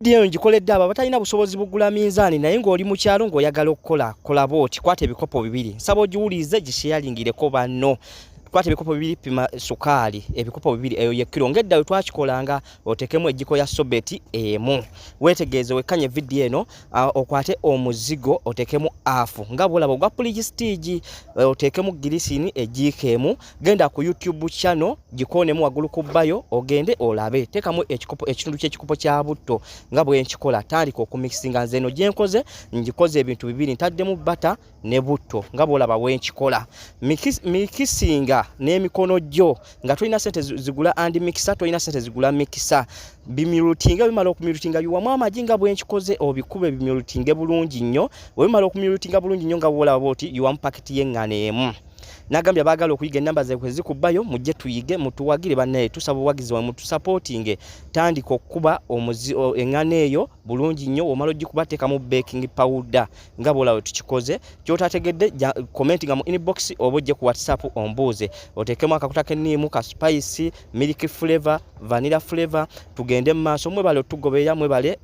Video ngikoledde aba batalina busobozi bugula minzaani naye ng'oli mu kyalo ng'oyagala okukola kola booti kwata ebikopo bibiri nsaba ogiwulize gisharingireko banno kwata ebikopo bibiri pima sukaali ebikopo bibiri eyo ye kilo ngedda we twakikolanga otekemu ejjiko ya sobeti emu wetegeeze wekanye video eno okwate omuzigo otekemu afu nga bolaba ogwa prestige otekemu girisini ejikemu genda ku YouTube channel gikonemu wagulu ku bayo ogende olabe tekamu ekikopo ekitundu ky'ekikopo kya butto nga bwe nkikola tandika okumixinga nzeno gyenkoze ngikoze ebintu bibiri ntaddemu butter ne butto nga bolaba we nkikola mikisinga n'emikono gyo nga tulina sente zigula and mixer tulina sente zigula mixer bimirutinga bimala okumirutinga yuwamu amagi nga bwe nkikoze obikube bimirutinge bulungi nnyo we bimala okumirutinga bulungi nnyo nga bolaba boti yuwamu paketi y'engano emu nagambye bagala okuyiga ennamba zaabwe zikubayo mujje tuyige mutuwagire banne tusaba obuwagizi wammwe mutusupportinge tandika okuba engano eyo bulungi nnyo omala ogikuba teekamu baking powder nga bolaba tukikoze kyotategedde commentinga mu inbox oba ojje ku WhatsApp ombuuze oteekemu akakuta k'enniimu ka spice milk flavor vanilla flavor tugende mu maaso mwebale otugoberera mwebale